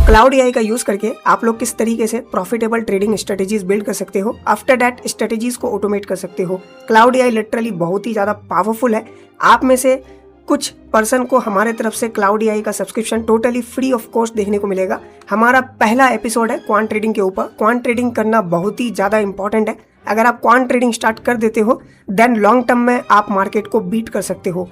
Cloud AI का use करके आप लोग किस तरीके से प्रॉफिटेबल ट्रेडिंग स्ट्रेटेजीज बिल्ड कर सकते हो, आफ्टर दैट स्ट्रेटेजीज को ऑटोमेट कर सकते हो। क्लाउड एआई लिटरली बहुत ही ज़्यादा पावरफुल है। आप में से कुछ पर्सन को हमारे तरफ से क्लाउड एआई का subscription totally free of cost देखने को मिलेगा। हमारा पहला एपिसोड है क्वांट ट्रेडिंग के ऊपर। क्वांट ट्रेडिंग करना बहुत ही ज़्यादा इंपॉर्टेंट है। अगर आप क्वांट ट्रेडिंग स्टार्ट कर देते हो देन लॉन्ग टर्म में आप मार्केट को बीट कर सकते हो।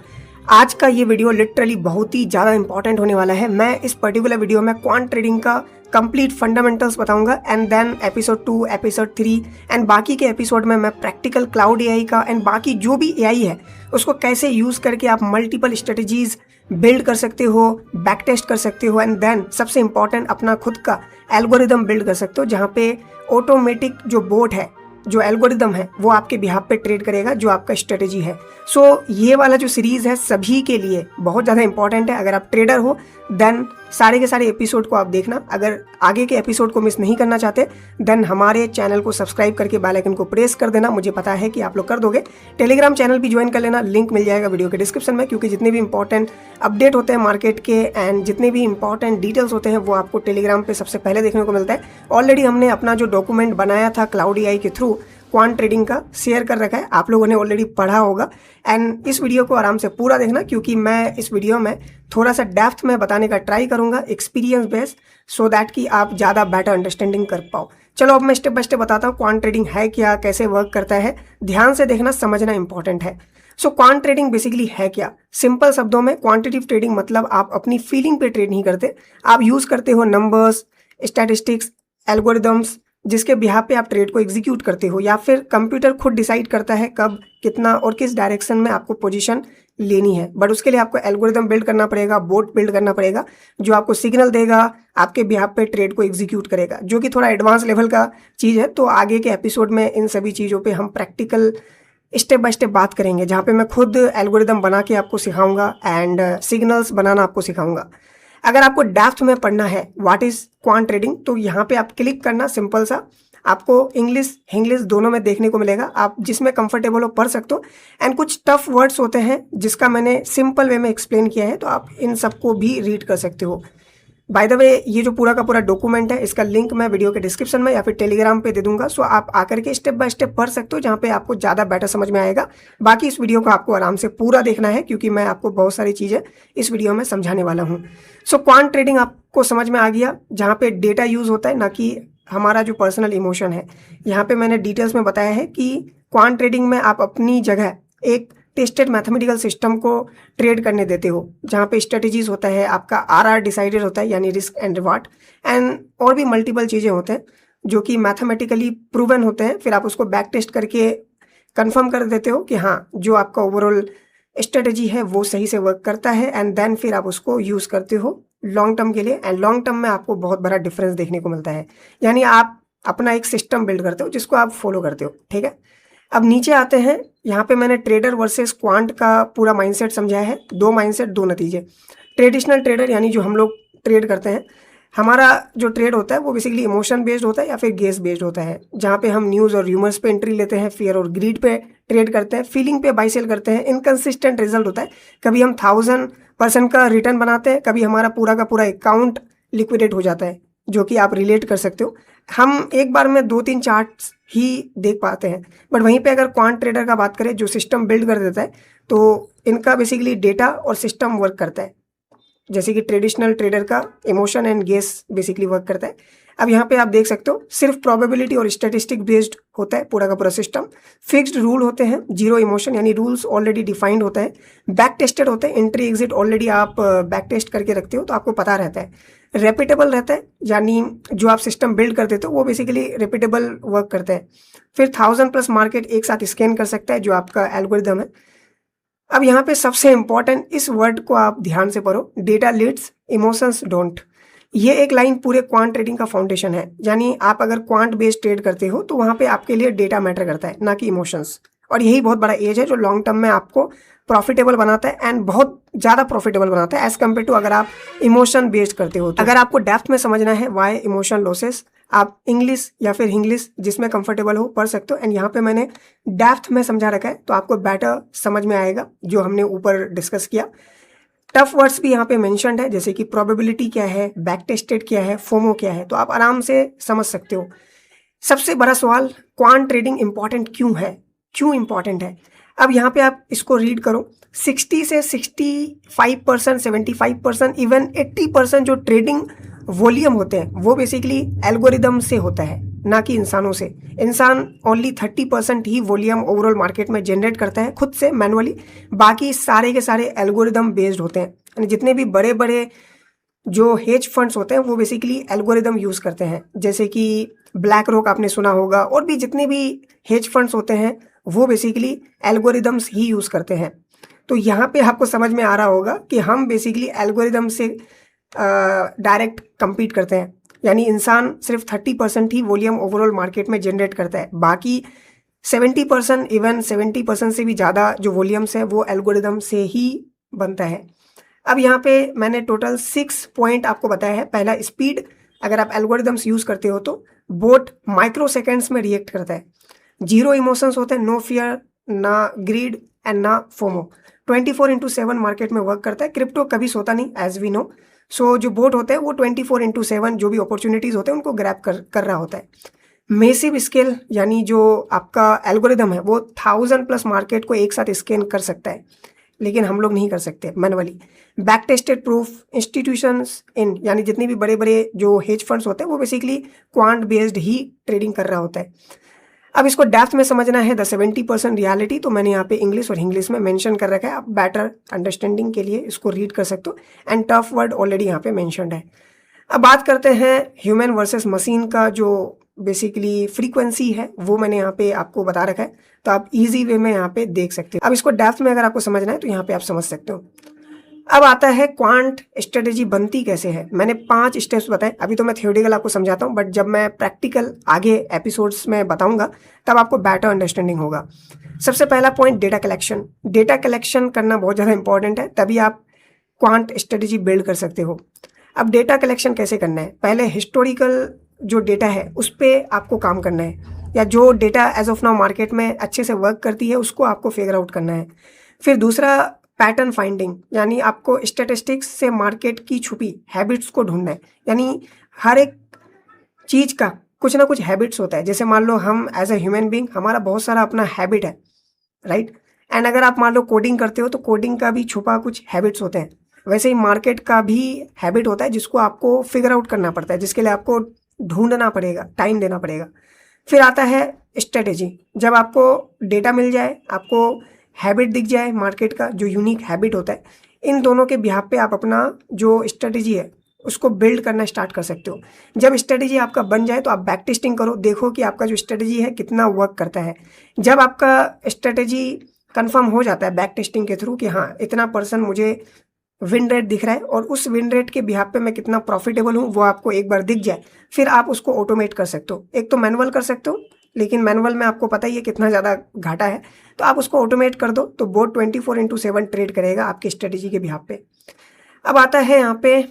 आज का ये वीडियो लिटरली बहुत ही ज़्यादा इंपॉर्टेंट होने वाला है। मैं इस पर्टिकुलर वीडियो में क्वांट ट्रेडिंग का कंप्लीट फंडामेंटल्स बताऊंगा and then episode 2, episode 3 and बाकी के एपिसोड में मैं प्रैक्टिकल क्लाउड एआई का एंड बाकी जो भी एआई है उसको कैसे यूज़ करके आप मल्टीपल स्ट्रेटजीज बिल्ड कर सकते हो, बैक टेस्ट कर सकते हो एंड देन सबसे इंपॉर्टेंट अपना खुद का एल्गोरिदम बिल्ड कर सकते हो, जहाँ पे ऑटोमेटिक जो बोट है, जो एल्गोरिदम है वो आपके बिहाफ पे ट्रेड करेगा, जो आपका स्ट्रेटेजी है। सो ये वाला जो सीरीज़ है सभी के लिए बहुत ज़्यादा इंपॉर्टेंट है। अगर आप ट्रेडर हो देन सारे के सारे एपिसोड को आप देखना। अगर आगे के एपिसोड को मिस नहीं करना चाहते देन हमारे चैनल को सब्सक्राइब करके बेल आइकन को प्रेस कर देना। मुझे पता है कि आप लोग कर दोगे। टेलीग्राम चैनल भी ज्वाइन कर लेना, लिंक मिल जाएगा वीडियो के डिस्क्रिप्शन में, क्योंकि जितने भी इंपॉर्टेंट अपडेट होते हैं मार्केट के एंड जितने भी इंपॉर्टेंट डिटेल्स होते हैं वो आपको टेलीग्राम पे सबसे पहले देखने को मिलता है। ऑलरेडी हमने अपना जो डॉक्यूमेंट बनाया था क्लाउड एआई के थ्रू क्वांट ट्रेडिंग का शेयर कर रखा है, आप लोगों ने ऑलरेडी पढ़ा होगा। एंड इस वीडियो को आराम से पूरा देखना, क्योंकि मैं इस वीडियो में थोड़ा सा डेप्थ में बताने का ट्राई करूंगा एक्सपीरियंस बेस्ड, सो दैट कि आप ज़्यादा बेटर अंडरस्टैंडिंग कर पाओ। चलो अब मैं स्टेप बाय स्टेप बताता हूँ क्वांट ट्रेडिंग है क्या, कैसे वर्क करता है। ध्यान से देखना, समझना इंपॉर्टेंट है। सो क्वांट ट्रेडिंग बेसिकली है क्या? सिंपल शब्दों में क्वांटिटेटिव ट्रेडिंग मतलब आप अपनी फीलिंग पे ट्रेड नहीं करते, आप यूज़ करते हो नंबर्स, स्टैटिस्टिक्स, एल्गोरिदम्स, जिसके बिहाफ पे आप ट्रेड को एग्जीक्यूट करते हो, या फिर कंप्यूटर खुद डिसाइड करता है कब, कितना और किस डायरेक्शन में आपको पोजीशन लेनी है। बट उसके लिए आपको एल्गोरिदम बिल्ड करना पड़ेगा, बोट बिल्ड करना पड़ेगा, जो आपको सिग्नल देगा, आपके बिहाफ पे ट्रेड को एग्जीक्यूट करेगा, जो कि थोड़ा एडवांस लेवल का चीज़ है। तो आगे के एपिसोड में इन सभी चीज़ों पे हम प्रैक्टिकल स्टेप बाय स्टेप बात करेंगे, जहाँ पे मैं खुद एल्गोरिदम बना के आपको सिखाऊंगा एंड सिग्नल्स बनाना आपको सिखाऊंगा। अगर आपको डेप्थ में पढ़ना है व्हाट इज क्वांट ट्रेडिंग, तो यहाँ पे आप क्लिक करना, सिंपल सा। आपको इंग्लिश दोनों में देखने को मिलेगा, आप जिसमें कंफर्टेबल हो पढ़ सकते हो। एंड कुछ टफ वर्ड्स होते हैं जिसका मैंने सिंपल वे में एक्सप्लेन किया है, तो आप इन सबको भी रीड कर सकते हो। बाय द वे ये जो पूरा का पूरा डॉक्यूमेंट है इसका लिंक मैं वीडियो के डिस्क्रिप्शन में या फिर टेलीग्राम पे दे दूंगा, सो आप आकर के स्टेप बाय स्टेप पढ़ सकते हो, जहाँ पे आपको ज़्यादा बेटर समझ में आएगा। बाकी इस वीडियो को आपको आराम से पूरा देखना है, क्योंकि मैं आपको बहुत सारी चीज़ें इस वीडियो में समझाने वाला हूँ। सो क्वांट ट्रेडिंग आपको समझ में आ गया, जहाँ पे डेटा यूज़ होता है, ना कि हमारा जो पर्सनल इमोशन है। यहाँ पे मैंने डिटेल्स में बताया है कि क्वांट ट्रेडिंग में आप अपनी जगह एक टेस्टेड मैथमेटिकल सिस्टम को ट्रेड करने देते हो, जहाँ पे स्ट्रेटजीज होता है, आपका आरआर डिसाइडेड होता है, यानी रिस्क एंड रिवार्ड, एंड और भी मल्टीपल चीज़ें होते हैं जो कि मैथमेटिकली प्रूवन होते हैं। फिर आप उसको बैक टेस्ट करके कंफर्म कर देते हो कि हाँ जो आपका ओवरऑल स्ट्रेटजी है वो सही से वर्क करता है, एंड देन फिर आप उसको यूज़ करते हो लॉन्ग टर्म के लिए। एंड लॉन्ग टर्म में आपको बहुत बड़ा डिफरेंस देखने को मिलता है, यानी आप अपना एक सिस्टम बिल्ड करते हो जिसको आप फॉलो करते हो। ठीक है, अब नीचे आते हैं। यहाँ पे मैंने ट्रेडर वर्सेस क्वांट का पूरा माइंडसेट समझाया है। दो माइंडसेट, दो नतीजे। ट्रेडिशनल ट्रेडर यानी जो हम लोग ट्रेड करते हैं, हमारा जो ट्रेड होता है वो बेसिकली इमोशन बेस्ड होता है या फिर गेस बेस्ड होता है, जहाँ पे हम न्यूज़ और र्यूमर्स पे एंट्री लेते हैं, फियर और ग्रीड पे ट्रेड करते हैं, फीलिंग पे बाई सेल करते हैं। इनकंसिस्टेंट रिजल्ट होता है, कभी हम 1000% का रिटर्न बनाते हैं, कभी हमारा पूरा का पूरा अकाउंट लिक्विडेट हो जाता है, जो कि आप रिलेट कर सकते हो। हम एक बार में 2-3 चार्ट्स ही देख पाते हैं, बट वहीं पे अगर क्वांट ट्रेडर का बात करें जो सिस्टम बिल्ड कर देता है, तो इनका बेसिकली डेटा और सिस्टम वर्क करता है, जैसे कि ट्रेडिशनल ट्रेडर का emotion and guess basically work करता है। अब यहाँ पे आप देख सकते हो सिर्फ प्रोबेबिलिटी और स्टैटिस्टिक बेस्ड होता है पूरा का पूरा सिस्टम। फिक्स्ड रूल होते हैं, जीरो इमोशन, यानी रूल्स ऑलरेडी डिफाइंड होते हैं। बैक टेस्टेड होते हैं, एंट्री एग्जिट ऑलरेडी आप बैक टेस्ट करके रखते हो तो आपको पता रहता है। रेपिटेबल रहता है, यानी जो आप सिस्टम बिल्ड करते हो वो बेसिकली रेपिटेबल वर्क करता है। फिर 1000+ मार्केट एक साथ स्कैन कर सकता है, जो आपका एल्गोरिदम है। अब यहाँ पे सबसे इंपॉर्टेंट इस वर्ड को आप ध्यान से पढ़ो, डेटा लीड्स, इमोशंस डोंट। ये एक लाइन पूरे क्वांट ट्रेडिंग का फाउंडेशन है, यानी आप अगर क्वांट बेस्ड ट्रेड करते हो तो वहाँ पे आपके लिए डेटा मैटर करता है, ना कि इमोशंस। और यही बहुत बड़ा एज है जो लॉन्ग टर्म में आपको प्रॉफिटेबल बनाता है, एंड बहुत ज़्यादा प्रॉफिटेबल बनाता है एज कम्पेयर टू अगर आप इमोशन बेस्ड करते हो। तो अगर आपको डेप्थ में समझना है वाई इमोशन लॉसेस, आप इंग्लिश या फिर इंग्लिश जिसमें कंफर्टेबल हो पढ़ सकते हो। एंड यहाँ पे मैंने डेप्थ में समझा रखा है, तो आपको बेटर समझ में आएगा जो हमने ऊपर डिस्कस किया। टफ वर्ड्स भी यहाँ पे मेंशन्ड है, जैसे कि प्रोबेबिलिटी क्या है, बैक टेस्टेड क्या है, फोमो क्या है, तो आप आराम से समझ सकते हो। सबसे बड़ा सवाल, क्वांट ट्रेडिंग इंपॉर्टेंट क्यों है, क्यों इंपॉर्टेंट है? अब यहाँ पे आप इसको रीड करो, 60 से 65%, 75%, इवन 80% जो ट्रेडिंग वॉल्यूम होते हैं वो बेसिकली एल्गोरिदम से होता है, ना कि इंसानों से। इंसान ओनली 30% ही वॉल्यूम ओवरऑल मार्केट में जनरेट करता है खुद से मैनुअली, बाकी सारे के सारे एल्गोरिदम बेस्ड होते हैं। यानी जितने भी बड़े बड़े जो हेज फंड्स होते हैं वो बेसिकली एल्गोरिदम यूज़ करते हैं, जैसे कि ब्लैक रॉक आपने सुना होगा, और भी जितने भी हेज फंड्स होते हैं वो बेसिकली एल्गोरिदम्स ही यूज़ करते हैं। तो यहाँ पे आपको समझ में आ रहा होगा कि हम बेसिकली एल्गोरिदम से डायरेक्ट compete करते हैं, यानी इंसान सिर्फ 30% ही वॉल्यूम ओवरऑल मार्केट में जनरेट करता है, बाकी 70%, इवन 70% से भी ज़्यादा जो वॉल्यूम्स है वो एल्गोरिदम से ही बनता है। अब यहाँ पे मैंने टोटल 6 पॉइंट आपको बताया है। पहला, स्पीड, अगर आप एल्गोरिदम्स यूज़ करते हो तो बोट माइक्रो सेकेंड्स में रिएक्ट करता है। 0 इमोशंस होते हैं, नो फियर, ना ग्रीड एंड ना फोमो। 24/7 मार्केट में वर्क करता है। क्रिप्टो कभी सोता नहीं, एज वी नो। सो जो बोट होते हैं वो 24/7 जो भी अपॉर्चुनिटीज़ होते हैं उनको ग्रैब कर रहा होता है। मेसिव स्केल, यानी जो आपका एल्गोरिदम है वो 1000+ मार्केट को एक साथ स्कैन कर सकता है, लेकिन हम लोग नहीं कर सकते manually. Back tested proof, institutions इन, यानी जितने भी बड़े बड़े जो हेज फंड्स होते हैं वो बेसिकली क्वांट बेस्ड ही ट्रेडिंग कर रहा होता है। अब इसको डेप्थ में समझना है, द 70% रियलिटी, तो मैंने यहाँ पे इंग्लिश और इंग्लिश में मेंशन कर रखा है, आप बेटर अंडरस्टैंडिंग के लिए इसको रीड कर सकते हो। एंड टफ वर्ड ऑलरेडी यहाँ पे मेंशन्ड है। अब बात करते हैं ह्यूमन वर्सेस मशीन का, जो बेसिकली फ्रीक्वेंसी है वो मैंने यहाँ पे आपको बता रखा है, तो आप इजी वे में यहाँ पे देख सकते हो। अब इसको डेप्थ में अगर आपको समझना है तो यहाँ पे आप समझ सकते हो। अब आता है क्वांट स्ट्रेटेजी बनती कैसे है। मैंने 5 स्टेप्स बताए, अभी तो मैं थ्योरेटिकल आपको समझाता हूँ, बट जब मैं प्रैक्टिकल आगे एपिसोड्स में बताऊंगा तब आपको बेटर अंडरस्टैंडिंग होगा। सबसे पहला point, data collection. Data collection करना बहुत ज़्यादा इंपॉर्टेंट है, तभी आप क्वांट स्ट्रेटेजी बिल्ड कर सकते हो। अब डेटा कलेक्शन कैसे करना है, पहले हिस्टोरिकल जो डेटा है उस पर आपको काम करना है, या जो data as of now market में अच्छे से वर्क करती है उसको आपको फिगर आउट करना है। फिर दूसरा, पैटर्न फाइंडिंग, यानी आपको स्टैटिस्टिक्स से मार्केट की छुपी हैबिट्स को ढूंढना है। यानी हर एक चीज़ का कुछ ना कुछ हैबिट्स होता है, जैसे मान लो हम एज ए ह्यूमन बींग हमारा बहुत सारा अपना हैबिट है, राइट। एंड अगर आप मान लो कोडिंग करते हो तो कोडिंग का भी छुपा कुछ हैबिट्स होते हैं, वैसे ही मार्केट का भी हैबिट होता है जिसको आपको फिगर आउट करना पड़ता है, जिसके लिए आपको ढूंढना पड़ेगा, टाइम देना पड़ेगा। फिर आता है स्ट्रेटेजी। जब आपको डेटा मिल जाए, आपको हैबिट दिख जाए मार्केट का जो यूनिक हैबिट होता है, इन दोनों के बिहाफ पे आप अपना जो स्ट्रेटेजी है उसको बिल्ड करना स्टार्ट कर सकते हो। जब स्ट्रेटेजी आपका बन जाए तो आप बैक टेस्टिंग करो, देखो कि आपका जो स्ट्रेटेजी है कितना वर्क करता है। जब आपका स्ट्रेटेजी कंफर्म हो जाता है बैक टेस्टिंग के थ्रू कि हाँ इतना % मुझे विन रेट दिख रहा है और उस विन रेट के बिहाफ पे मैं कितना प्रॉफिटेबल हूँ वो आपको एक बार दिख जाए, फिर आप उसको ऑटोमेट कर सकते हो। एक तो मैनुअल कर सकते हो, लेकिन मैनुअल में आपको पता ही है कितना ज़्यादा घाटा है, तो आप उसको ऑटोमेट कर दो तो बोट 24/7 ट्रेड करेगा आपकी स्ट्रेटेजी के बिहाफ पे। अब आता है यहाँ पे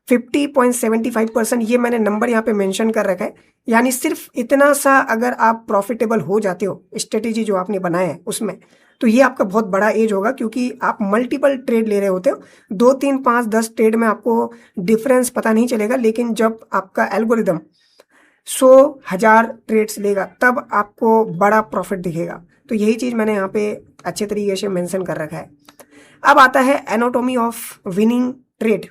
50.75%, ये मैंने नंबर यहाँ पे मेंशन कर रखा है, यानी सिर्फ इतना सा अगर आप प्रॉफिटेबल हो जाते हो स्ट्रेटेजी जो आपने बनाया है उसमें, तो ये आपका बहुत बड़ा एज होगा, क्योंकि आप मल्टीपल ट्रेड ले रहे होते हो। 2, 3, 5, 10 ट्रेड में आपको डिफरेंस पता नहीं चलेगा, लेकिन जब आपका एल्गोरिदम 100,000 ट्रेड्स लेगा तब आपको बड़ा प्रॉफिट दिखेगा। तो यही चीज़ मैंने यहाँ पे अच्छे तरीके से मेंशन कर रखा है। अब आता है एनाटॉमी ऑफ विनिंग ट्रेड,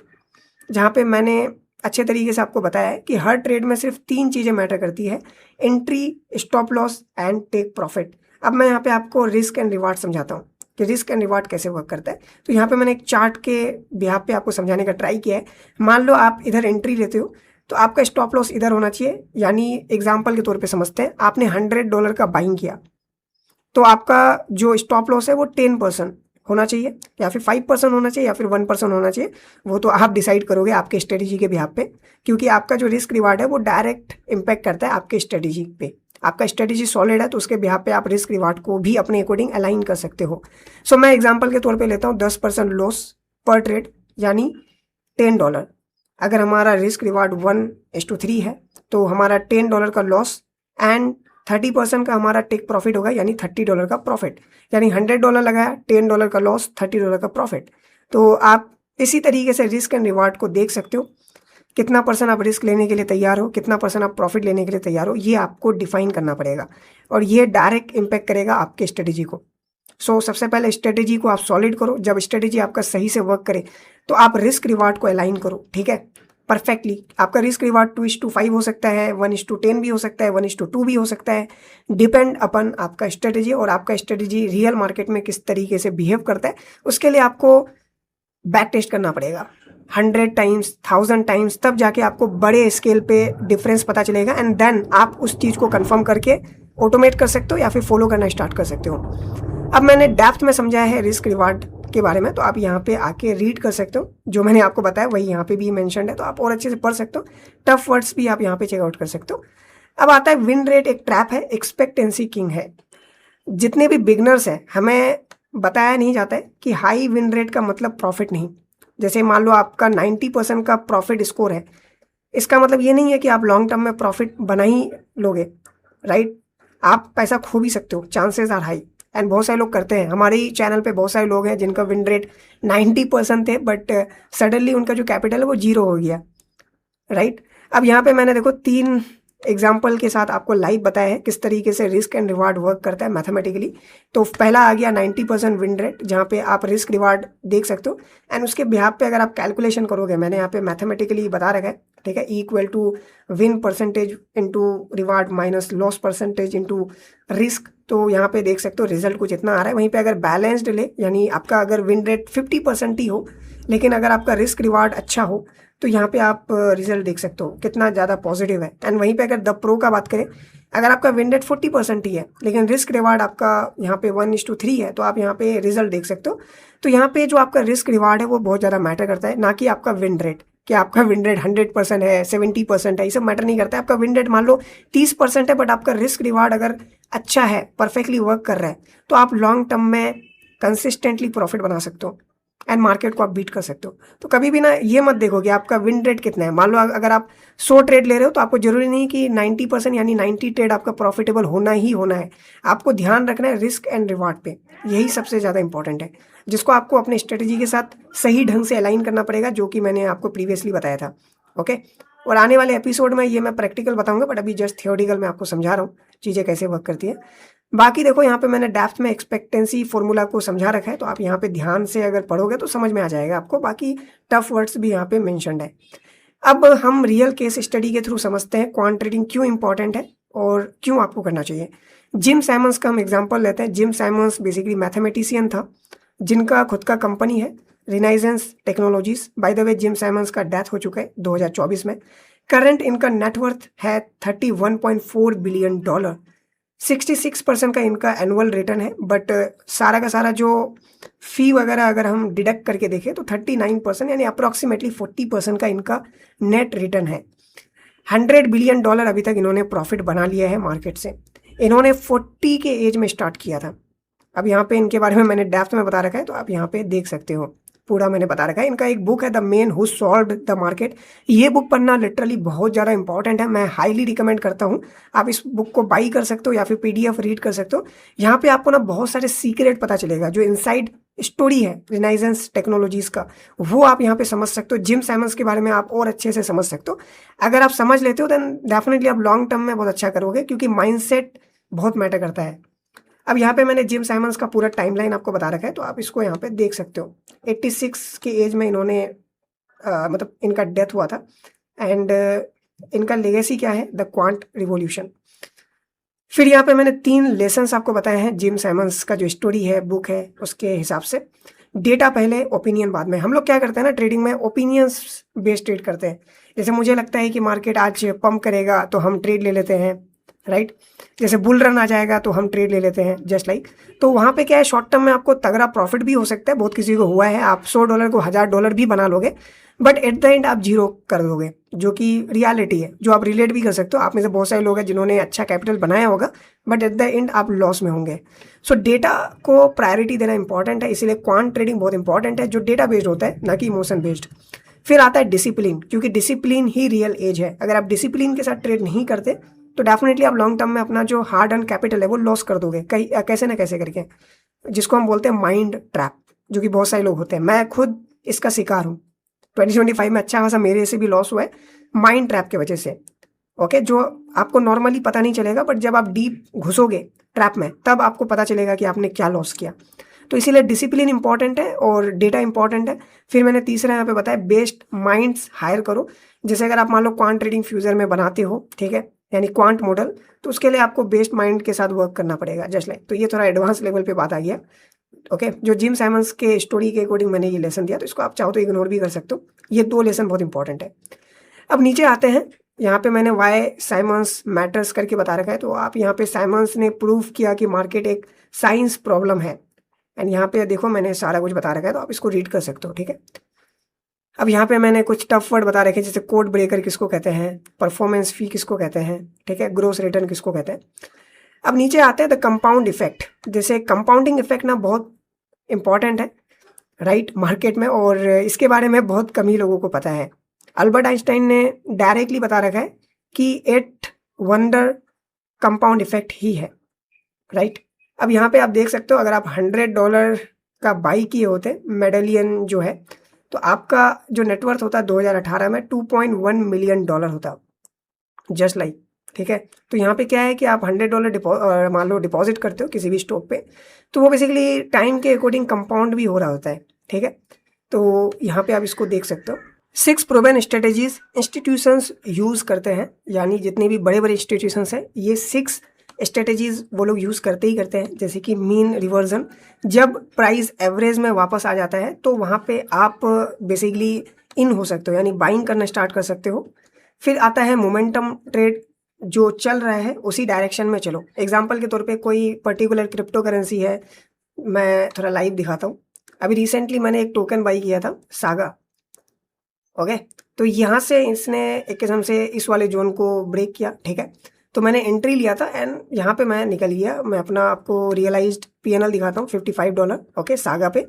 जहाँ पे मैंने अच्छे तरीके से आपको बताया है कि हर ट्रेड में सिर्फ 3 चीज़ें मैटर करती है, entry, stop loss and take profit. अब मैं यहाँ पे आपको रिस्क एंड रिवार्ड समझाता हूँ कि रिस्क एंड रिवार्ड कैसे वर्क करता है। तो यहाँ पे मैंने एक चार्ट के बिहाफ पे आपको समझाने का ट्राई किया है। मान लो आप इधर एंट्री लेते हो तो आपका स्टॉप लॉस इधर होना चाहिए, यानी एग्जाम्पल के तौर पे समझते हैं, आपने $100 का बाइंग किया तो आपका जो स्टॉप लॉस है वो 10% होना चाहिए, या फिर 5% होना चाहिए, या फिर 1% होना चाहिए, वो तो आप डिसाइड करोगे आपके स्ट्रेटेजी के बिहाफ पे, क्योंकि आपका जो रिस्क रिवार्ड है वो डायरेक्ट इम्पैक्ट करता है आपके स्ट्रेटेजी पे। आपका स्ट्रेटेजी सॉलिड है तो उसके बिहाफ पे आप रिस्क रिवार्ड को भी अपने अकॉर्डिंग अलाइन कर सकते हो। सो मैं एग्जांपल के तौर पे लेता हूँ 10% लॉस पर ट्रेड, यानी $10। अगर हमारा रिस्क रिवार्ड 1:3 है तो हमारा $10 का लॉस एंड 30% का हमारा टेक प्रॉफिट होगा, यानी $30 का प्रॉफिट, यानी $100 लगाया, $10 का लॉस, $30 का प्रॉफिट। तो आप इसी तरीके से रिस्क एंड रिवार्ड को देख सकते हो, कितना % आप रिस्क लेने के लिए तैयार हो, कितना % आप प्रॉफिट लेने के लिए तैयार हो, ये आपको डिफाइन करना पड़ेगा और ये डायरेक्ट इम्पैक्ट करेगा आपके स्ट्रेटेजी को। सबसे पहले स्ट्रेटेजी को आप सॉलिड करो। जब स्ट्रेटेजी आपका सही से वर्क करे तो आप रिस्क रिवार्ड को अलाइन करो, ठीक है, परफेक्टली। आपका रिस्क रिवार्ड 2:5 हो सकता है, 1:10 भी हो सकता है, 1:2 भी हो सकता है, डिपेंड अपन आपका स्ट्रेटेजी और आपका स्ट्रेटेजी रियल मार्केट में किस तरीके से बिहेव करता है। उसके लिए आपको बैक टेस्ट करना पड़ेगा 100 टाइम्स, 1000 टाइम्स, तब जाके आपको बड़े स्केल पे डिफरेंस पता चलेगा एंड देन आप उस चीज़ को कंफर्म करके ऑटोमेट कर सकते हो या फिर फॉलो करना स्टार्ट कर सकते हो। अब मैंने डेप्थ में समझाया है रिस्क रिवार्ड के बारे में, तो आप यहाँ पे आके रीड कर सकते हो। जो मैंने आपको बताया वही यहाँ पे भी मेंशन्ड है, तो आप और अच्छे से पढ़ सकते हो। टफ वर्ड्स भी आप यहाँ पे चेकआउट कर सकते हो। अब आता है विन रेट एक ट्रैप है, एक्सपेक्टेंसी किंग है। जितने भी बिगनर्स हैं हमें बताया नहीं जाता है कि हाई विन रेट का मतलब प्रॉफिट नहीं। जैसे मान लो आपका 90% का प्रॉफिट स्कोर है, इसका मतलब ये नहीं है कि आप लॉन्ग टर्म में प्रॉफिट बना ही लोगे, राइट। आप पैसा खो भी सकते हो, चांसेस आर हाई, एंड बहुत सारे लोग करते हैं। हमारे ही चैनल पे बहुत सारे लोग हैं जिनका विन रेट 90% थे, बट सडनली उनका जो कैपिटल है वो 0 हो गया, राइट। अब यहाँ पे मैंने देखो 3 एग्जाम्पल के साथ आपको लाइव बताया है किस तरीके से रिस्क एंड रिवार्ड वर्क करता है मैथमेटिकली। तो पहला आ गया 90% विन रेट, जहाँ पे आप रिस्क रिवार्ड देख सकते हो एंड उसके बिहाफ पे अगर आप कैलकुलेशन करोगे, मैंने यहाँ पे मैथमेटिकली बता रखा है, ठीक है, equal to win percentage into reward minus loss percentage into risk. तो यहाँ पे देख सकते हो रिजल्ट कुछ इतना आ रहा है। वहीं पे अगर बैलेंस्ड ले, यानी आपका अगर विन रेट 50% ही हो लेकिन अगर आपका रिस्क रिवार्ड अच्छा हो, तो यहाँ पे आप रिजल्ट देख सकते हो कितना ज़्यादा पॉजिटिव है। एंड वहीं पे अगर द प्रो का बात करें, अगर आपका विन रेट 40% ही है लेकिन रिस्क रिवार्ड आपका यहाँ पे 1:3 है, तो आप यहाँ पे रिजल्ट देख सकते हो। तो यहाँ पे जो आपका रिस्क रिवार्ड है वो बहुत ज़्यादा मैटर करता है, ना कि आपका विन रेट। कि आपका विन रेट 100% है, 70% है, ये सब मैटर नहीं करता है। आपका विन रेट मान लो 30% है बट आपका रिस्क रिवार्ड अगर अच्छा है, परफेक्टली वर्क कर रहा है, तो आप लॉन्ग टर्म में कंसिस्टेंटली प्रॉफिट बना सकते हो एंड मार्केट को आप बीट कर सकते हो। तो कभी भी ना ये मत देखो कि आपका विन रेट कितना है। मान लो अगर आप 100 ट्रेड ले रहे हो तो आपको जरूरी नहीं कि 90% यानी 90 ट्रेड आपका प्रॉफिटेबल होना ही होना है। आपको ध्यान रखना है रिस्क एंड रिवार्ड पे, यही सबसे ज़्यादा इंपॉर्टेंट है, जिसको आपको अपने स्ट्रेटेजी के साथ सही ढंग से अलाइन करना पड़ेगा, जो कि मैंने आपको प्रीवियसली बताया था। ओके, और आने वाले एपिसोड में ये मैं प्रैक्टिकल बताऊंगा, बट अभी जस्ट थियोरिटिकल मैं आपको समझा रहा हूँ चीज़ें कैसे वर्क करती है। बाकी देखो यहाँ पे मैंने डेप्थ में एक्सपेक्टेंसी फॉर्मूला को समझा रखा है, तो आप यहाँ पे ध्यान से अगर पढ़ोगे तो समझ में आ जाएगा आपको। बाकी टफ वर्ड्स भी यहाँ पे मेंशन्ड है। अब हम रियल केस स्टडी के थ्रू समझते हैं क्वांट ट्रेडिंग क्यों इंपॉर्टेंट है और क्यों आपको करना चाहिए। जिम सैमंस का हम एग्जाम्पल लेते हैं। जिम सैमंस बेसिकली मैथमेटिशियन था जिनका खुद का कंपनी है Renaissance Technologies. By the way Jim Simons का डेथ हो चुका है 2024 में। करंट इनका नेटवर्थ है $31.4 बिलियन। 66% का इनका एनुअल रिटर्न है, बट सारा का सारा जो फी वगैरह अगर हम डिडक्ट करके देखें तो 39% यानी अप्रॉक्सीमेटली 40% का इनका नेट रिटर्न है। $100 बिलियन अभी तक इन्होंने प्रॉफिट बना लिया है मार्केट से। इन्होंने 40 के एज में स्टार्ट किया था। अब यहाँ पे इनके बारे में मैंने डेप्थ में बता रखा है, तो आप यहाँ पे देख सकते हो, पूरा मैंने बता रखा है। इनका एक बुक है the man who solved the market. ये बुक पढ़ना लिटरली बहुत ज़्यादा इंपॉर्टेंट है, मैं हाईली रिकमेंड करता हूँ। आप इस बुक को बाई कर सकते हो या फिर PDF रीड कर सकते हो। यहाँ पे आपको ना बहुत सारे सीक्रेट पता चलेगा, जो इनसाइड स्टोरी है रिनाइजेंस टेक्नोलॉजीज का, वो आप यहाँ पे समझ सकते हो। जिम सैमंस के बारे में आप और अच्छे से समझ सकते हो। अगर आप समझ लेते हो देन डेफिनेटली आप लॉन्ग टर्म में बहुत अच्छा करोगे, क्योंकि माइंडसेट बहुत मैटर करता है। अब यहाँ पे मैंने जिम सैमंस का पूरा टाइमलाइन आपको बता रखा है, तो आप इसको यहाँ पे देख सकते हो। 86 के एज में इन्होंने मतलब इनका डेथ हुआ था। एंड इनका लेगेसी क्या है, द क्वांट रिवॉल्यूशन। फिर यहाँ पे मैंने 3 लेसन्स आपको बताए हैं जिम सैमंस का जो स्टोरी है, बुक है, उसके हिसाब से। डेटा पहले, ओपिनियन बाद में। हम लोग क्या करते हैं ना ट्रेडिंग में, ओपिनियंस बेस्ड ट्रेड करते हैं। जैसे मुझे लगता है कि मार्केट आज पंप करेगा तो हम ट्रेड ले लेते हैं, राइट। जैसे बुल रन आ जाएगा तो हम ट्रेड ले लेते हैं, जस्ट लाइक। तो वहाँ पे क्या है, शॉर्ट टर्म में आपको तगड़ा प्रॉफिट भी हो सकता है, बहुत किसी को हुआ है। आप $100 को $1000 भी बना लोगे, बट एट द एंड आप 0 कर दोगे, जो कि रियलिटी है, जो आप रिलेट भी कर सकते हो। आप में से बहुत सारे लोग हैं जिन्होंने अच्छा कैपिटल बनाया होगा, बट एट द एंड आप लॉस में होंगे। सो डेटा को प्रायोरिटी देना इंपॉर्टेंट है, इसीलिए क्वांट ट्रेडिंग बहुत इंपॉर्टेंट है, जो डेटा बेस्ड होता है, ना कि इमोशन बेस्ड। फिर आता है डिसिप्लिन, क्योंकि डिसिप्लिन ही रियल एज है। अगर आप डिसिप्लिन के साथ ट्रेड नहीं करते तो डेफिनेटली आप लॉन्ग टर्म में अपना जो हार्ड अर्न कैपिटल है वो लॉस कर दोगे, कहीं कैसे ना कैसे करके, जिसको हम बोलते हैं माइंड ट्रैप, जो कि बहुत सारे लोग होते हैं। मैं खुद इसका शिकार हूँ। 2025 में अच्छा खासा मेरे से भी लॉस हुआ है माइंड ट्रैप की वजह से। ओके, जो आपको नॉर्मली पता नहीं चलेगा, बट जब आप डीप घुसोगे ट्रैप में तब आपको पता चलेगा कि आपने क्या लॉस किया। तो इसीलिए डिसिप्लिन इंपॉर्टेंट है और डेटा इंपॉर्टेंट है। फिर मैंने तीसरा यहाँ पे बताया बेस्ट माइंड्स हायर करो। जैसे अगर आप मान लो क्वांट ट्रेडिंग फ्यूचर में बनाते हो, ठीक है, यानी क्वांट मॉडल, तो उसके लिए आपको बेस्ट माइंड के साथ वर्क करना पड़ेगा जस्ट लाइक। तो ये थोड़ा एडवांस लेवल पे बात आ गया। ओके, जो जिम साइमंस के स्टोरी के अकॉर्डिंग मैंने ये लेसन दिया, तो इसको आप चाहो तो इग्नोर भी कर सकते हो। ये 2 लेसन बहुत इंपॉर्टेंट है। अब नीचे आते हैं, यहाँ पे मैंने वाई साइमंस मैटर्स करके बता रखा है। तो आप यहाँ पे साइमंस ने प्रूव किया कि मार्केट एक साइंस प्रॉब्लम है, एंड यहाँ पे देखो मैंने सारा कुछ बता रखा है, तो आप इसको रीड कर सकते हो, ठीक है। अब यहाँ पे मैंने कुछ टफ वर्ड बता रखे हैं, जैसे कोड ब्रेकर किसको कहते हैं, परफॉर्मेंस फी किसको कहते हैं, ठीक है, ग्रोस रिटर्न किसको कहते हैं। अब नीचे आते हैं द कंपाउंड इफेक्ट। जैसे कंपाउंडिंग इफेक्ट ना बहुत इंपॉर्टेंट है राइट मार्केट में, और इसके बारे में बहुत कम ही लोगों को पता है। अल्बर्ट आइंस्टाइन ने डायरेक्टली बता रखा है कि 8 वंडर कंपाउंड इफेक्ट ही है राइट। अब यहाँ पे आप देख सकते हो, अगर आप $100 का बाई किए होते मेडलियन जो है, तो आपका जो नेटवर्थ होता है 2018 में $2.1 मिलियन होता जस्ट लाइक, ठीक है। तो यहाँ पे क्या है कि आप $100 मान लो डिपॉजिट करते हो किसी भी स्टॉक पे, तो वो बेसिकली टाइम के अकॉर्डिंग कंपाउंड भी हो रहा होता है, ठीक है। तो यहाँ पे आप इसको देख सकते हो। 6 प्रोवन स्ट्रेटेजीज इंस्टीट्यूशंस यूज़ करते हैं, यानी जितने भी बड़े बड़े इंस्टीट्यूशंस हैं ये 6 स्ट्रेटेजीज वो लोग यूज़ करते ही करते हैं। जैसे कि मीन रिवर्जन, जब प्राइस एवरेज में वापस आ जाता है तो वहाँ पे आप बेसिकली इन हो सकते हो, यानी बाइंग करना स्टार्ट कर सकते हो। फिर आता है मोमेंटम ट्रेड, जो चल रहा है उसी डायरेक्शन में चलो। एग्जाम्पल के तौर पे कोई पर्टिकुलर क्रिप्टो करेंसी है, मैं थोड़ा लाइव दिखाता हूँ। अभी रिसेंटली मैंने एक टोकन बाई किया था सागा, ओके। तो यहाँ से इसने एक किस्म से इस वाले जोन को ब्रेक किया, ठीक है। तो मैंने एंट्री लिया था एंड यहाँ पे मैं निकल गया। मैं अपना आपको रियलाइज्ड PNL दिखाता हूँ, $55, ओके, सागा पे।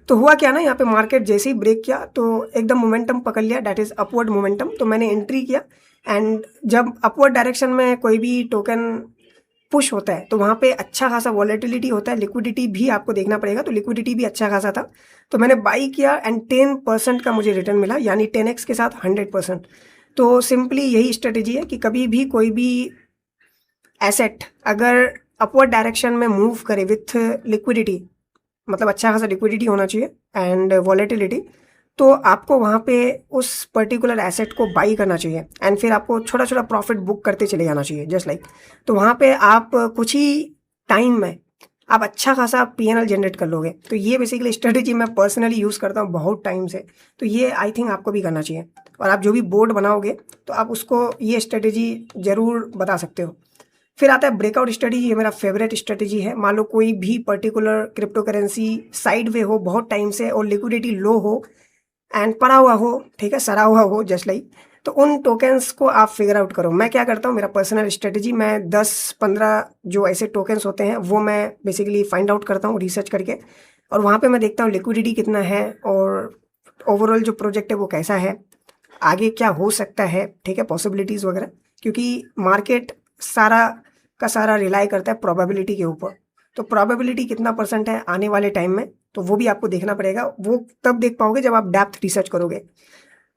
तो हुआ क्या ना, यहाँ पे मार्केट जैसे ही ब्रेक किया तो एकदम मोमेंटम पकड़ लिया, दैट इज अपवर्ड मोमेंटम। तो मैंने एंट्री किया एंड जब अपवर्ड डायरेक्शन में कोई भी टोकन पुश होता है तो वहाँ पे अच्छा खासा वॉलेटिलिटी होता है, लिक्विडिटी भी आपको देखना पड़ेगा। तो लिक्विडिटी भी अच्छा खासा था, तो मैंने बाई किया एंड 10% का मुझे रिटर्न मिला, यानी 10x के साथ 100%। तो सिंपली यही स्ट्रेटेजी है कि कभी भी कोई भी एसेट अगर अपवर्ड डायरेक्शन में मूव करे विथ लिक्विडिटी, मतलब अच्छा खासा लिक्विडिटी होना चाहिए एंड वॉलेटिलिटी, तो आपको वहाँ पे उस पर्टिकुलर एसेट को बाई करना चाहिए एंड फिर आपको छोटा छोटा प्रॉफिट बुक करते चले जाना चाहिए जस्ट लाइक। तो वहाँ पे आप कुछ ही टाइम में आप अच्छा खासा PNL जनरेट कर लोगे। तो ये बेसिकली स्ट्रेटेजी मैं पर्सनली यूज़ करता हूँ बहुत टाइम से, तो ये आई थिंक आपको भी करना चाहिए। और आप जो भी बोर्ड बनाओगे तो आप उसको ये स्ट्रेटेजी ज़रूर बता सकते हो। फिर आता है ब्रेकआउट स्ट्रेटेजी, ये मेरा फेवरेट स्ट्रेटेजी है। मान लो कोई भी particular crypto currency side way हो बहुत टाइम से और लिक्विडिटी लो हो एंड पड़ा हुआ हो, ठीक है, सड़ा हुआ हो जस्ट लाइक, तो उन टोकन्स को आप फिगर आउट करो। मैं क्या करता हूँ, मेरा पर्सनल स्ट्रेटेजी, मैं 10-15 जो ऐसे टोकन्स होते हैं वो मैं बेसिकली फाइंड आउट करता हूँ रिसर्च करके, और वहाँ पे मैं देखता हूँ लिक्विडिटी कितना है और ओवरऑल जो प्रोजेक्ट है वो कैसा है, आगे क्या हो सकता है, ठीक है, पॉसिबिलिटीज़ वगैरह। क्योंकि मार्केट सारा का सारा रिलाई करता है प्रोबेबिलिटी के ऊपर। तो प्रोबेबिलिटी कितना % है आने वाले टाइम में, तो वो भी आपको देखना पड़ेगा। वो तब देख पाओगे जब आप डेप्थ रिसर्च करोगे।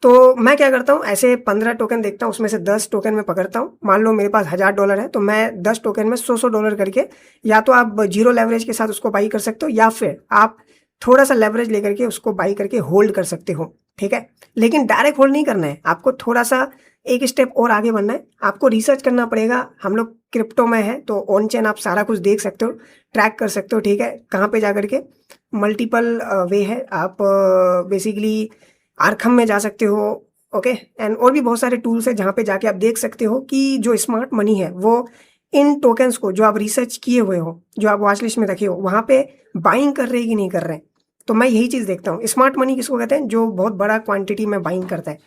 तो मैं क्या करता हूँ, ऐसे 15 टोकन देखता हूँ, उसमें से 10 टोकन में पकड़ता हूँ। मान लो मेरे पास $1000 है, तो मैं 10 टोकन में $100 करके, या तो आप 0 लेवरेज के साथ उसको बाई कर सकते हो, या फिर आप थोड़ा सा लेवरेज लेकर के उसको बाई करके होल्ड कर सकते हो, ठीक है। लेकिन डायरेक्ट होल्ड नहीं करना है, आपको थोड़ा सा एक स्टेप और आगे बढ़ना है। आपको रिसर्च करना पड़ेगा। हम लोग क्रिप्टो में है तो ऑन चेन आप सारा कुछ देख सकते हो, ट्रैक कर सकते हो, ठीक है। कहाँ पे जा करके मल्टीपल वे है, आप बेसिकली आर्खम में जा सकते हो, ओके, एंड और भी बहुत सारे टूल्स है जहाँ पे जाके आप देख सकते हो कि जो स्मार्ट मनी है वो इन टोकन्स को जो आप रिसर्च किए हुए हो, जो आप वॉच लिस्ट में रखे हो, वहाँ पे बाइंग कर रहे हैं कि नहीं कर रहे हैं। तो मैं यही चीज़ देखता हूँ। स्मार्ट मनी किसको कहते हैं, जो बहुत बड़ा क्वांटिटी में बाइंग करता है,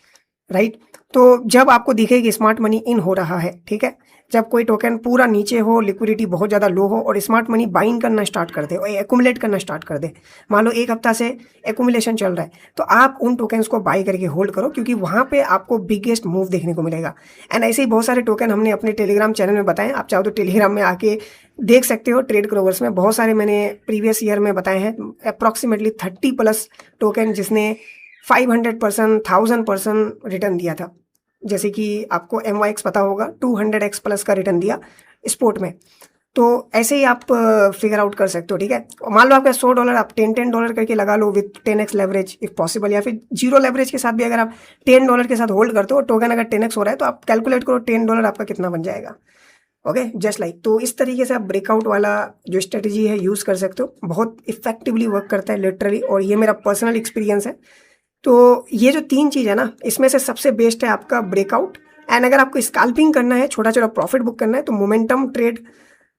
राइट। तो जब आपको दिखे कि स्मार्ट मनी इन हो रहा है, ठीक है, जब कोई टोकन पूरा नीचे हो, लिक्विडिटी बहुत ज़्यादा लो हो और स्मार्ट मनी बाइंग करना स्टार्ट कर दे और एक्यूमुलेट करना स्टार्ट कर दे, मान लो 1 हफ्ता से एक्यूमुलेशन चल रहा है, तो आप उन टोकन्स को बाई करके होल्ड करो, क्योंकि वहाँ पे आपको बिगेस्ट मूव देखने को मिलेगा। एंड ऐसे ही बहुत सारे टोकन हमने अपने टेलीग्राम चैनल में बताए, आप चाहो तो टेलीग्राम में आके देख सकते हो। ट्रेड ग्रोवर्स में बहुत सारे मैंने प्रीवियस ईयर में बताए हैं, अप्रॉक्सीमेटली 30+ टोकन जिसने 500%, 1000% रिटर्न दिया था। जैसे कि आपको MYX पता होगा, 200x प्लस का रिटर्न दिया स्पोर्ट में। तो ऐसे ही आप फिगर आउट कर सकते हो, ठीक है। मान लो आपका $100, आप $10 करके लगा लो with 10x leverage if possible, या फिर जीरो लेवरेज के साथ भी अगर आप $10 के साथ होल्ड करते हो, टोकन अगर 10x हो रहा है तो आप कैलकुलेट करो $10 आपका कितना बन जाएगा। Okay, just like. तो इस तरीके से आप ब्रेकआउट वाला जो स्ट्रेटजी है यूज़ कर सकते हो, बहुत इफेक्टिवली वर्क करता है लिटरली, और ये मेरा पर्सनल एक्सपीरियंस है। तो ये जो 3 चीज़ है ना, इसमें से सबसे बेस्ट है आपका ब्रेकआउट। एंड अगर आपको स्कैल्पिंग करना है, छोटा छोटा प्रॉफिट बुक करना है, तो मोमेंटम ट्रेड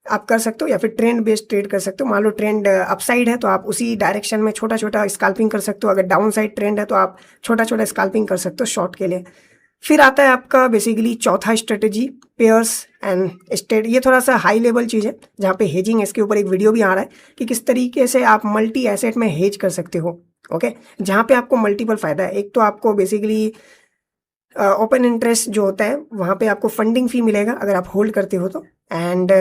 आप कर सकते हो, या फिर ट्रेंड बेस्ड ट्रेड कर सकते हो। मान लो ट्रेंड अपसाइड है तो आप उसी डायरेक्शन में छोटा छोटा स्कैल्पिंग कर सकते हो, अगर डाउन साइड ट्रेंड है तो आप छोटा छोटा स्कैल्पिंग कर सकते हो शॉर्ट के लिए। फिर आता है आपका बेसिकली चौथा स्ट्रेटजी, पेयर्स एंड स्टेट। ये थोड़ा सा हाई लेवल चीज़ है, जहाँ पे हेजिंग, इसके ऊपर एक वीडियो भी आ रहा है कि किस तरीके से आप मल्टी एसेट में हेज कर सकते हो। ओके, जहाँ पे आपको मल्टीपल फ़ायदा है। एक तो आपको बेसिकली ओपन इंटरेस्ट जो होता है वहाँ पे आपको फंडिंग फ़ी मिलेगा अगर आप होल्ड करते हो तो, एंड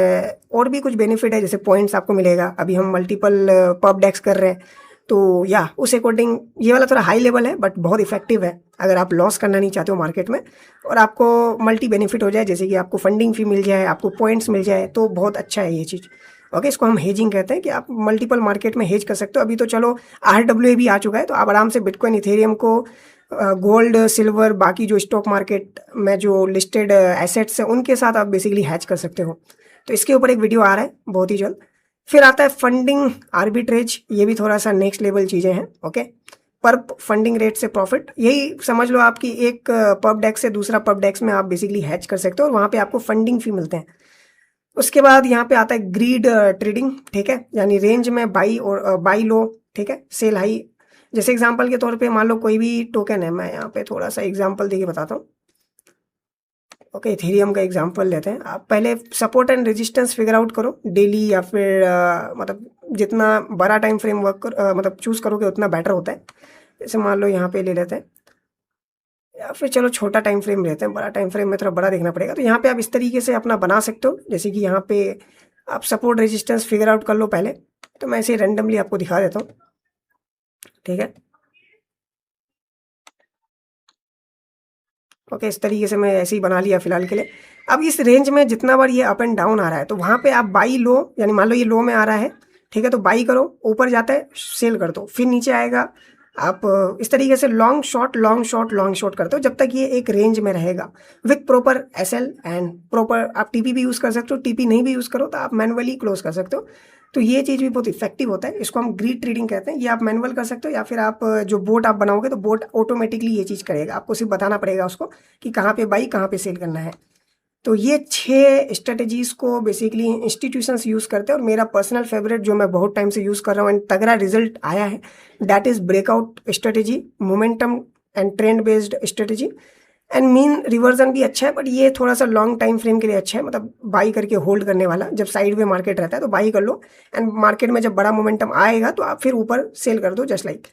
और भी कुछ बेनिफिट है, जैसे पॉइंट्स आपको मिलेगा। अभी हम मल्टीपल पब डेक्स कर रहे हैं, तो या उस अकॉर्डिंग ये वाला थोड़ा हाई लेवल है बट बहुत इफेक्टिव है अगर आप लॉस करना नहीं चाहते हो मार्केट में, और आपको मल्टी बेनिफिट हो जाए, जैसे कि आपको फंडिंग फ़ी मिल जाए, आपको पॉइंट्स मिल जाए, तो बहुत अच्छा है ये चीज़। ओके, इसको हम हेजिंग कहते हैं कि आप मल्टीपल मार्केट में हेज कर सकते हो। अभी तो चलो RWA भी आ चुका है, तो आप आराम से बिटकॉइन, इथेरियम को, गोल्ड, सिल्वर, बाकी जो स्टॉक मार्केट में जो लिस्टेड एसेट्स हैं उनके साथ आप बेसिकली हैच कर सकते हो। तो इसके ऊपर एक वीडियो आ रहा है बहुत ही जल्द। फिर आता है फंडिंग आर्बिट्रेज, ये भी थोड़ा सा नेक्स्ट लेवल चीज़ें हैं। ओके, पर फंडिंग रेट से प्रॉफिट, यही समझ लो आपकी एक पब डेक्स से दूसरा पब डेक्स में आप बेसिकली हैच कर सकते हो और वहाँ पे आपको फंडिंग फी मिलते हैं। उसके बाद यहाँ पे आता है ग्रीड ट्रेडिंग, ठीक है, यानी रेंज में बाई और बाई लो, ठीक है, सेल हाई। जैसे एग्जांपल के तौर पे मान लो कोई भी टोकन है, मैं यहाँ पे थोड़ा सा एग्जांपल देके बताता हूँ। ओके, इथेरियम का एग्जांपल लेते हैं। आप पहले support and resistance figure out करो डेली, या फिर मतलब जितना बड़ा टाइम फ्रेम वर्क मतलब चूज़ करोगे उतना बेटर होता है। जैसे मान लो यहाँ पे ले लेते हैं, या फिर चलो छोटा टाइम फ्रेम लेते हैं, बड़ा टाइम फ्रेम में थोड़ा बड़ा देखना पड़ेगा। तो यहाँ पे आप इस तरीके से अपना बना सकते हो, जैसे कि यहाँ पे आप सपोर्ट रेजिस्टेंस फिगर आउट कर लो पहले। तो मैं ऐसे रैंडमली आपको दिखा देता हूँ, ठीक है। ओके, इस तरीके से मैं ऐसे ही बना लिया फिलहाल के लिए। अब इस रेंज में जितना बार ये अप एंड डाउन आ रहा है, तो वहाँ पे आप बाई लो, यानी मान लो ये लो में आ रहा है, ठीक है, तो बाई करो, ऊपर जाता है सेल कर दो, फिर नीचे आएगा आप इस तरीके से long short long short long short करते हो जब तक ये एक रेंज में रहेगा, with proper SL and proper. आप TP भी यूज़ कर सकते हो, TP नहीं भी यूज़ करो तो आप मैनुअली क्लोज कर सकते हो। तो ये चीज़ भी बहुत इफेक्टिव होता है, इसको हम ग्रीड ट्रेडिंग कहते हैं। ये आप मैनुअल कर सकते हो, या फिर आप जो बोट आप बनाओगे तो बोट ऑटोमेटिकली ये चीज़ करेगा, आपको सिर्फ बताना पड़ेगा उसको कि कहाँ पे बाई कहाँ पे सेल करना है। तो ये 6 स्ट्रेटजीज़ को बेसिकली इंस्टीट्यूशंस यूज़ करते हैं, और मेरा पर्सनल फेवरेट जो मैं बहुत टाइम से यूज़ कर रहा हूँ एंड तगड़ा रिजल्ट आया है, that is breakout strategy, momentum and trend based strategy. And mean reversion भी अच्छा है, बट ये थोड़ा सा लॉन्ग टाइम फ्रेम के लिए अच्छा है, मतलब बाई करके होल्ड करने वाला। जब साइड वे मार्केट रहता है तो बाई कर लो, एंड मार्केट में जब बड़ा मोमेंटम आएगा तो आप फिर ऊपर सेल कर दो, जस्ट लाइक।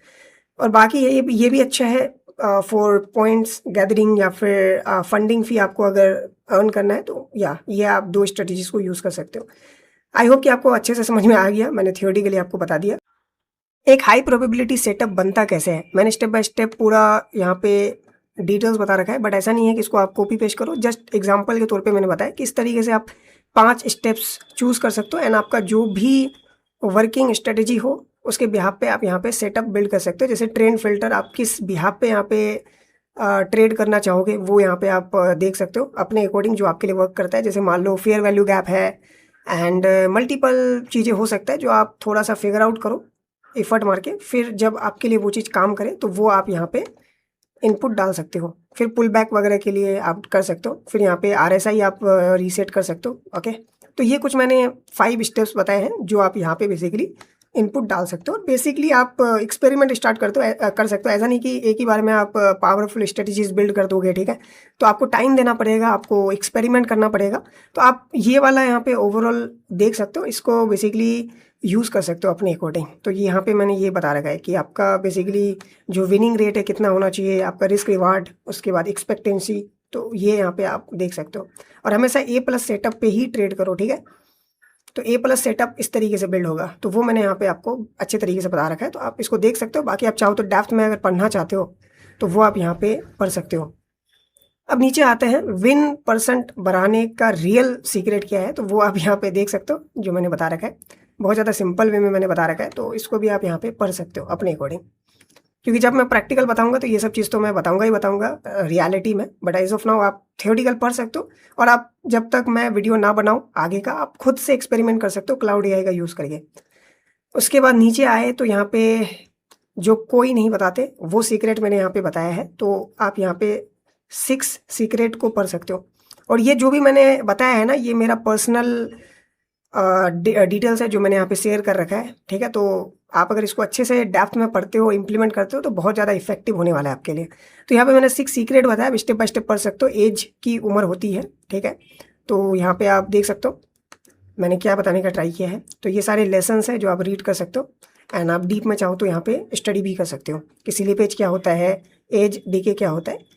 और बाकी ये भी अच्छा है फॉर पॉइंट्स गैदरिंग, या फिर फंडिंग फी आपको अगर अर्न करना है तो, या ये आप 2 स्ट्रेटजीज को यूज़ कर सकते हो। आई होप कि आपको अच्छे से समझ में आ गया, मैंने थियोरटिकली आपको बता दिया। एक हाई प्रोबेबिलिटी सेटअप बनता कैसे है, मैंने स्टेप बाय स्टेप पूरा यहाँ पे डिटेल्स बता रखा है, बट ऐसा नहीं है कि इसको आप कॉपी पेस्ट करो। जस्ट एग्जांपल के तौर पे मैंने बताया कि इस तरीके से आप 5 स्टेप्स चूज़ कर सकते हो, एंड आपका जो भी वर्किंग स्ट्रेटजी हो उसके बिहाफ पे आप यहाँ पे सेटअप बिल्ड कर सकते हो। जैसे ट्रेंड फिल्टर, आप किस बिहाफ पे यहाँ पे ट्रेड करना चाहोगे वो यहाँ पे आप देख सकते हो अपने अकॉर्डिंग, जो आपके लिए वर्क करता है। जैसे मान लो फेयर वैल्यू गैप है, एंड मल्टीपल चीज़ें हो सकता है जो आप थोड़ा सा फिगर आउट करो एफर्ट मार के, फिर जब आपके लिए वो चीज़ काम करे तो वो आप यहाँ पे इनपुट डाल सकते हो। फिर पुल बैक वगैरह के लिए आप कर सकते हो, फिर यहाँ पे RSI आप रीसेट कर सकते हो। ओके, तो ये कुछ मैंने 5 स्टेप्स बताए हैं जो आप यहाँ पे बेसिकली इनपुट डाल सकते हो। बेसिकली आप एक्सपेरिमेंट स्टार्ट कर सकते हो। ऐसा नहीं कि एक ही बार में आप पावरफुल स्ट्रेटजीज बिल्ड कर दोगे, ठीक है, तो आपको टाइम देना पड़ेगा, आपको एक्सपेरिमेंट करना पड़ेगा। तो आप ये वाला यहाँ पे ओवरऑल देख सकते हो, इसको बेसिकली यूज़ कर सकते हो अपने अकॉर्डिंग। तो ये यहाँ पे मैंने ये बता रखा है कि आपका बेसिकली जो विनिंग रेट है कितना होना चाहिए, आपका रिस्क रिवार्ड, उसके बाद एक्सपेक्टेंसी, तो ये यहाँ पे आप देख सकते हो। और हमेशा A+ सेटअप पे ही ट्रेड करो, ठीक है। तो ए प्लस सेटअप इस तरीके से बिल्ड होगा, तो वो मैंने यहाँ पे आपको अच्छे तरीके से बता रखा है, तो आप इसको देख सकते हो। बाकी आप चाहो तो डेप्थ में अगर पढ़ना चाहते हो तो वो आप यहाँ पे पढ़ सकते हो। अब नीचे आते हैं, विन परसेंट बढ़ाने का रियल सीक्रेट क्या है, तो वो आप यहाँ पे देख सकते हो जो मैंने बता रखा है। बहुत ज़्यादा सिंपल वे में मैंने बता रखा है, तो इसको भी आप यहाँ पे पढ़ सकते हो अपने अकॉर्डिंग, क्योंकि जब मैं प्रैक्टिकल बताऊंगा तो ये सब चीज़ तो मैं बताऊंगा ही बताऊंगा रियलिटी में, बट एज ऑफ नाउ आप थियोरटिकल पढ़ सकते हो। और आप जब तक मैं वीडियो ना बनाऊं आगे का, आप खुद से एक्सपेरिमेंट कर सकते हो क्लाउड एआई का यूज़ करके। उसके बाद नीचे आए तो यहाँ पे जो कोई नहीं बताते वो सीक्रेट मैंने यहाँ पे बताया है, तो आप यहाँ पे 6 सीक्रेट को पढ़ सकते हो। और ये जो भी मैंने बताया है ना, ये मेरा पर्सनल डिटेल्स है जो मैंने यहाँ पे शेयर कर रखा है, ठीक है। तो आप अगर इसको अच्छे से डेप्थ में पढ़ते हो, इम्प्लीमेंट करते हो, तो बहुत ज़्यादा इफेक्टिव होने वाला है आपके लिए। तो यहाँ पे मैंने 6 सीक्रेट बताया, आप स्टेप बाय स्टेप पढ़ सकते हो। एज की उम्र होती है, ठीक है, तो यहाँ पे आप देख सकते हो मैंने क्या बताने का ट्राई किया है। तो ये सारे लेसन्स हैं जो आप रीड कर सकते हो, एंड आप डीप में चाहो तो यहाँ पे स्टडी भी कर सकते हो कि स्लीपेज क्या होता है, एज डीके क्या होता है।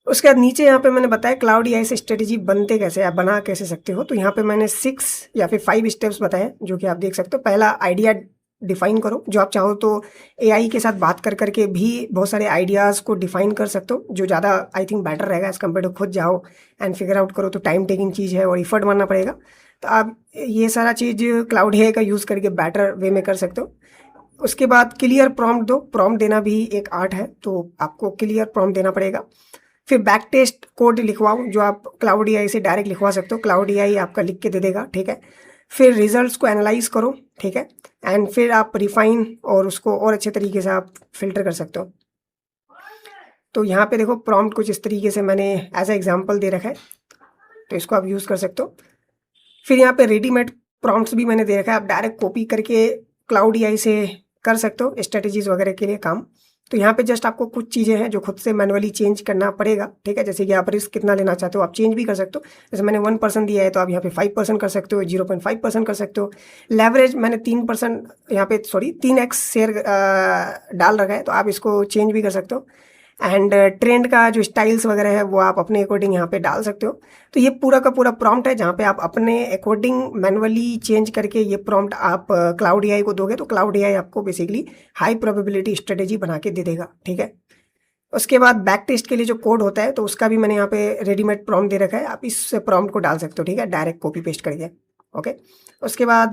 उसके बाद नीचे यहाँ पे मैंने बताया क्लाउड एआई से स्ट्रेटेजी बनते कैसे, आप बना कैसे सकते हो। तो यहाँ पे मैंने 6 या फिर 5 स्टेप्स बताए जो कि आप देख सकते हो। पहला, आइडिया डिफाइन करो, जो आप चाहो तो एआई के साथ बात कर करके भी बहुत सारे आइडियाज़ को डिफाइन कर सकते हो, जो ज़्यादा आई थिंक बेटर रहेगा एज़ कम्पेयर टू खुद जाओ एंड फिगर आउट करो, तो टाइम टेकिंग चीज़ है और इफर्ट मानना पड़ेगा। तो आप ये सारा चीज़ क्लाउड एआई का यूज़ करके बेटर वे में कर सकते हो। उसके बाद क्लियर प्रॉम्प्ट दो, प्रॉम्प्ट देना भी एक आर्ट है, तो आपको क्लियर प्रॉम्प्ट देना पड़ेगा। फिर बैक टेस्ट कोड लिखवाओ, जो आप क्लाउड एआई से डायरेक्ट लिखवा सकते हो, क्लाउड एआई आपका लिख के दे देगा, ठीक है। फिर रिजल्ट्स को एनालाइज करो, ठीक है, एंड फिर आप रिफाइन और उसको और अच्छे तरीके से आप फिल्टर कर सकते हो। तो यहाँ पे देखो प्रॉम्प्ट कुछ इस तरीके से मैंने एज ए एग्जांपल दे रखा है, तो इसको आप यूज़ कर सकते हो। फिर यहाँ पे रेडीमेड प्रॉम्प्ट्स भी मैंने दे रखा है, आप डायरेक्ट कॉपी करके क्लाउड एआई से कर सकते हो स्ट्रेटेजीज वगैरह के लिए काम। तो यहाँ पे जस्ट आपको कुछ चीज़ें हैं जो खुद से मैनुअली चेंज करना पड़ेगा, ठीक है। जैसे कि आप रिस्क कितना लेना चाहते हो आप चेंज भी कर सकते हो, जैसे मैंने 1% दिया है तो आप यहाँ पे 5% कर सकते हो, 0.5% कर सकते हो। लेवरेज मैंने 3% यहाँ पे 3x शेयर डाल रखा है, तो आप इसको चेंज भी कर सकते हो। एंड ट्रेंड का जो स्टाइल्स वगैरह है वो आप अपने अकॉर्डिंग यहाँ पे डाल सकते हो। तो ये पूरा का पूरा प्रॉम्प्ट है जहाँ पे आप अपने अकॉर्डिंग मैनुअली चेंज करके ये प्रॉम्प्ट आप क्लाउड एआई को दोगे, तो क्लाउड एआई आपको बेसिकली हाई प्रोबेबिलिटी स्ट्रेटेजी बना के दे देगा, ठीक है। उसके बाद बैक टेस्ट के लिए जो कोड होता है तो उसका भी मैंने यहाँ पे रेडीमेड प्रॉम्प्ट दे रखा है, आप इस प्रॉम्प्ट को डाल सकते हो, ठीक है, डायरेक्ट कॉपी पेस्ट करके, ओके। उसके बाद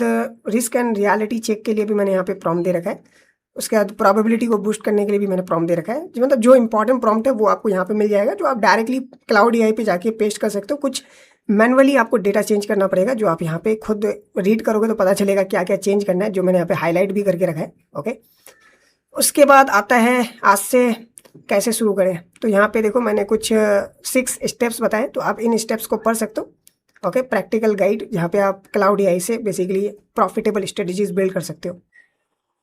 रिस्क एंड रियलिटी चेक के लिए भी मैंने यहाँ पे प्रॉम्प्ट दे रखा है। उसके बाद प्रोबेबिलिटी को बूस्ट करने के लिए भी मैंने प्रॉम्प्ट दे रखा है, जो मतलब जो इंपॉर्टेंट प्रॉम्प्ट है वो आपको यहाँ पे मिल जाएगा, जो आप डायरेक्टली क्लाउड एआई पे जाके पेस्ट कर सकते हो। कुछ मैनुअली आपको डेटा चेंज करना पड़ेगा, जो आप यहाँ पे खुद रीड करोगे तो पता चलेगा क्या क्या चेंज करना है, जो मैंने यहाँ पे हाईलाइट भी करके रखा है, ओके। उसके बाद आता है आज से कैसे शुरू करें, तो यहाँ पे देखो मैंने कुछ 6 स्टेप्स बताए, तो आप इन स्टेप्स को पढ़ सकते हो, ओके। प्रैक्टिकल गाइड जहाँ पे आप क्लाउड एआई से बेसिकली प्रॉफिटेबल स्ट्रेटेजीज बिल्ड कर सकते हो।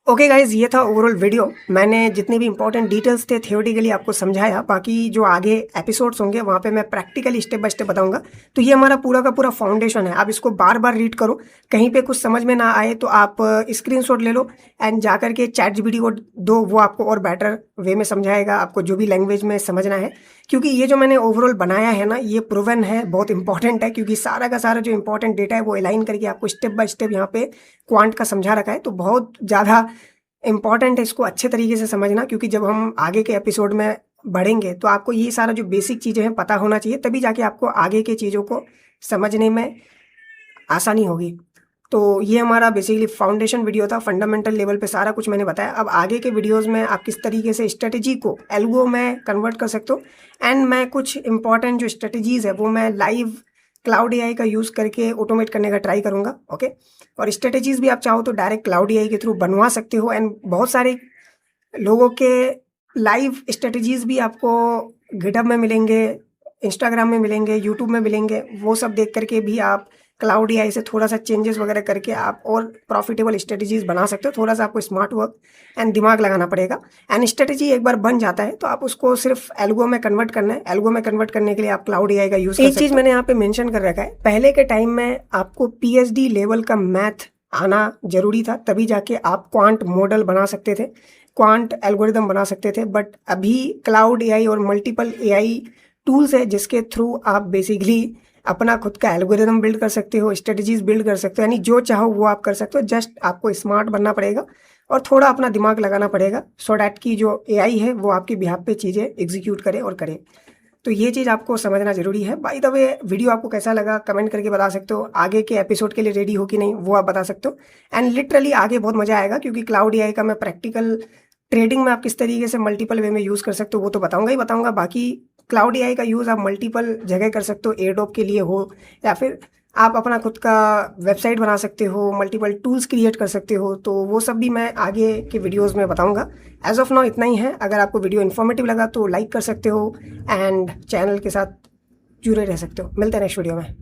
ओके गाइज, ये था ओवरऑल वीडियो। मैंने जितनी भी इंपॉर्टेंट डिटेल्स थे थियोरेटिकली आपको समझाया, बाकी जो आगे एपिसोड्स होंगे वहाँ पे मैं प्रैक्टिकली स्टेप बाय स्टेप बताऊंगा। तो ये हमारा पूरा का पूरा फाउंडेशन है, आप इसको बार बार रीड करो, कहीं पे कुछ समझ में ना आए तो आप स्क्रीनशॉट ले लो एंड जा करके चैट जीपीटी को दो, वो आपको और बेटर वे में समझाएगा, आपको जो भी लैंग्वेज में समझना है। क्योंकि ये जो मैंने ओवरऑल बनाया है ना, ये प्रूवन है, बहुत इंपॉर्टेंट है, क्योंकि सारा का सारा जो इंपॉर्टेंट डेटा है वो अलाइन करके आपको स्टेप बाय स्टेप यहाँ पे क्वांट का समझा रखा है। तो बहुत ज़्यादा इंपॉर्टेंट है इसको अच्छे तरीके से समझना, क्योंकि जब हम आगे के एपिसोड में बढ़ेंगे तो आपको ये सारा जो बेसिक चीज़ें हैं पता होना चाहिए, तभी जाके आपको आगे के चीज़ों को समझने में आसानी होगी। तो ये हमारा बेसिकली फाउंडेशन वीडियो था, फंडामेंटल लेवल पे सारा कुछ मैंने बताया। अब आगे के वीडियोस में आप किस तरीके से स्ट्रेटेजी को एल्गो में कन्वर्ट कर सकते हो, एंड मैं कुछ इंपॉर्टेंट जो स्ट्रेटेजीज़ है वो मैं लाइव क्लाउड एआई का यूज़ करके ऑटोमेट करने का ट्राई करूँगा, ओके। और स्ट्रेटेजीज़ भी आप चाहो तो डायरेक्ट क्लाउड एआई के थ्रू बनवा सकते हो, एंड बहुत सारे लोगों के लाइव स्ट्रेटेजीज़ भी आपको गिटहब में मिलेंगे, इंस्टाग्राम में मिलेंगे, यूट्यूब में मिलेंगे, वो सब देख करके भी आप क्लाउड एआई से थोड़ा सा चेंजेस वगैरह करके आप और प्रॉफिटेबल स्ट्रेटेजीज बना सकते हो। थोड़ा सा आपको स्मार्ट वर्क एंड दिमाग लगाना पड़ेगा, एंड स्ट्रेटेजी एक बार बन जाता है तो आप उसको सिर्फ एल्गो में कन्वर्ट करना है। एल्गो में कन्वर्ट करने के लिए आप क्लाउड एआई का यूज़ कर सकते हो। एक चीज़ मैंने यहाँ पे मेंशन कर रखा है, पहले के टाइम में आपको पीएचडी लेवल का मैथ आना जरूरी था, तभी जाके आप क्वांट मॉडल बना सकते थे, क्वांट एल्गोरिदम बना सकते थे। बट अभी क्लाउड एआई और मल्टीपल एआई टूल्स है जिसके थ्रू आप बेसिकली अपना खुद का एल्गोरिदम बिल्ड कर सकते हो, स्ट्रेटजीज बिल्ड कर सकते हो, यानी जो चाहो वो आप कर सकते हो। जस्ट आपको स्मार्ट बनना पड़ेगा और थोड़ा अपना दिमाग लगाना पड़ेगा सो डैट की जो एआई है वो आपकी बिहाफ पे चीज़ें एग्जीक्यूट करे और करे। तो ये चीज़ आपको समझना ज़रूरी है। बाय द वे वीडियो आपको कैसा लगा कमेंट करके बता सकते हो। आगे के एपिसोड के लिए रेडी हो कि नहीं वो आप बता सकते हो। एंड लिटरली आगे बहुत मज़ा आएगा क्योंकि क्लाउड एआई का मैं प्रैक्टिकल ट्रेडिंग में आप किस तरीके से मल्टीपल वे में यूज़ कर सकते हो वो तो बताऊंगा ही बताऊंगा। बाकी क्लाउड एआई का यूज़ आप मल्टीपल जगह कर सकते हो, एयरड्रॉप के लिए हो या फिर आप अपना खुद का वेबसाइट बना सकते हो, मल्टीपल टूल्स क्रिएट कर सकते हो। तो वो सब भी मैं आगे के वीडियोस में बताऊंगा। एज ऑफ नाउ इतना ही है। अगर आपको वीडियो इन्फॉर्मेटिव लगा तो लाइक कर सकते हो एंड चैनल के साथ जुड़े रह सकते हो। मिलते हैं नेक्स्ट वीडियो में।